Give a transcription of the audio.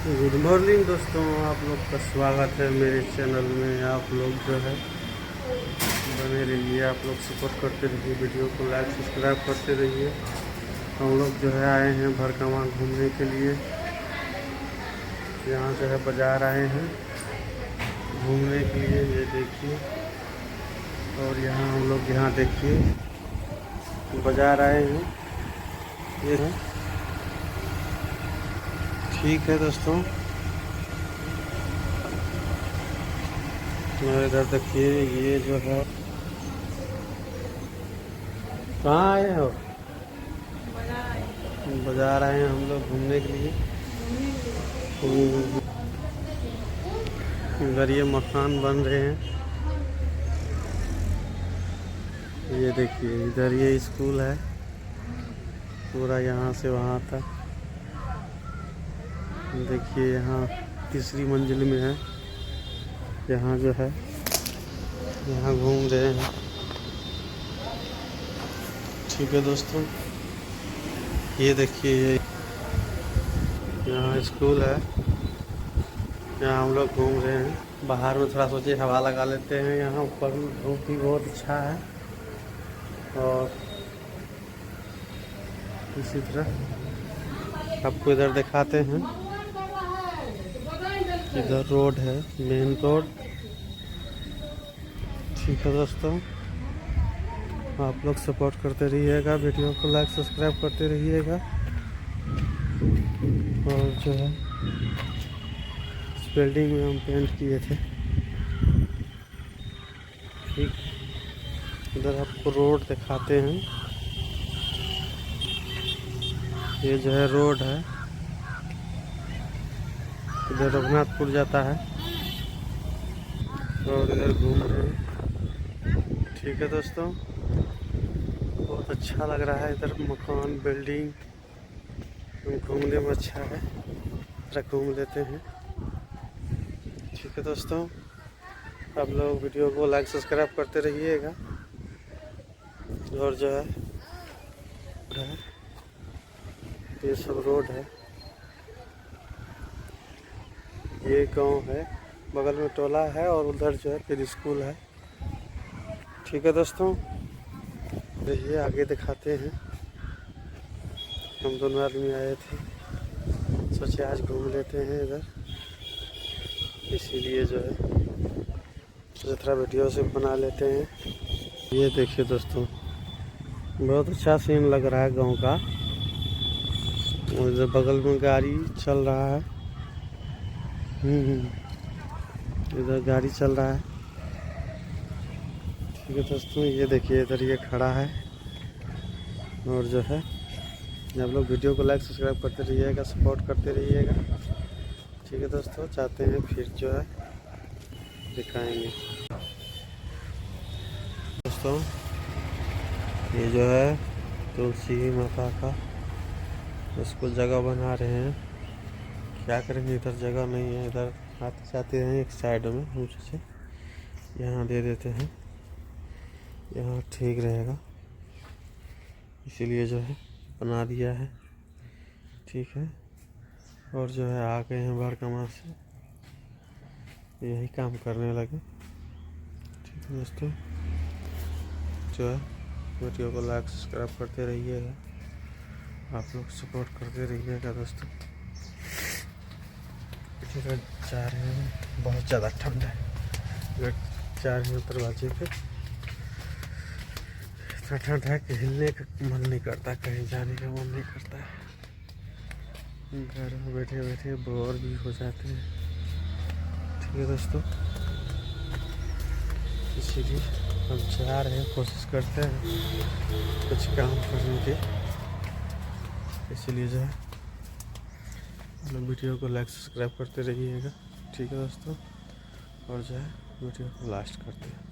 Good morning दोस्तों, आप लोग का स्वागत है मेरे चैनल में। आप लोग जो है बने रहिए, आप लोग सपोर्ट करते रहिए, वीडियो को लाइक सब्सक्राइब करते रहिए। हम लोग जो है आए हैं भरकमा घूमने के लिए। यहाँ जो है बाज़ार आए हैं घूमने के लिए, ये देखिए। और यहाँ हम लोग यहाँ देखिए बाज़ार आए हैं, ये है। ठीक है दोस्तों, और इधर देखिए ये जो है। कहाँ आए हो? बाजार आए हैं हम लोग घूमने के लिए। इधर ये मकान बन रहे हैं, ये देखिए। इधर ये स्कूल है पूरा, यहाँ से वहाँ तक। देखिए यहाँ तीसरी मंजिल में है, यहाँ जो है यहाँ घूम रहे हैं। ठीक है दोस्तों, ये देखिए ये यहाँ स्कूल है, यहाँ हम लोग घूम रहे हैं। बाहर में थोड़ा सोचे हवा लगा लेते हैं, यहाँ ऊपर धूप भी बहुत अच्छा है। और इसी तरह आपको इधर दिखाते हैं, इधर रोड है, मेन रोड। ठीक है दोस्तों, आप लोग सपोर्ट करते रहिएगा, वीडियो को लाइक सब्सक्राइब करते रहिएगा। और जो है इस बिल्डिंग में हम पेंट किए थे। ठीक, इधर आपको रोड दिखाते हैं, ये जो है रोड है, इधर रघुनाथपुर जाता है। और इधर घूम रहे हैं। ठीक है दोस्तों, बहुत अच्छा लग रहा है इधर मकान बिल्डिंग, घूमने में अच्छा है, इधर घूम लेते हैं। ठीक है दोस्तों, आप लोग वीडियो को लाइक सब्सक्राइब करते रहिएगा। और जो है ये सब रोड है, ये गांव है, बगल में टोला है, और उधर जो है फिर स्कूल है। ठीक है दोस्तों, देखिए आगे दिखाते हैं। हम दोनों आदमी आए थे, सोचे आज घूम लेते हैं इधर, इसीलिए जो है थोड़ा वीडियो से बना लेते हैं। ये देखिए दोस्तों, बहुत अच्छा सीन लग रहा है गांव का। इधर बगल में गाड़ी चल रहा है, इधर गाड़ी चल रहा है। ठीक है दोस्तों, ये देखिए इधर ये खड़ा है। और जो है आप लोग वीडियो को लाइक सब्सक्राइब करते रहिएगा, सपोर्ट करते रहिएगा। ठीक है दोस्तों, चाहते हैं फिर जो है दिखाएंगे। दोस्तों ये जो है तुलसी माता का, इसको जगह बना रहे हैं। क्या करेंगे, इधर जगह नहीं है, इधर आते जाते हैं एक साइड में, हम सोचे यहाँ दे देते हैं, यहाँ ठीक रहेगा, इसीलिए जो है बना दिया है। ठीक है, और जो है आ गए हैं भरकमा से, यही काम करने लगे। ठीक है दोस्तों, जो है वीडियो को लाइक सब्सक्राइब करते रहिएगा, आप लोग सपोर्ट करते रहिएगा दोस्तों। इधर जा रहे हैं, बहुत ज़्यादा ठंड है, इधर जा रहे हैं दरवाजे पे। इतना ठंड है कि हिलने का मन नहीं करता, कहीं जाने का मन नहीं करता है, घर में बैठे बैठे बोर भी हो जाते हैं। ठीक है दोस्तों, इसीलिए हम जा रहे हैं, कोशिश करते हैं कुछ काम करने की, इसीलिए जो है मतलब वीडियो को लाइक सब्सक्राइब करते रहिएगा। ठीक है दोस्तों, और जो है वीडियो को लास्ट करते हैं।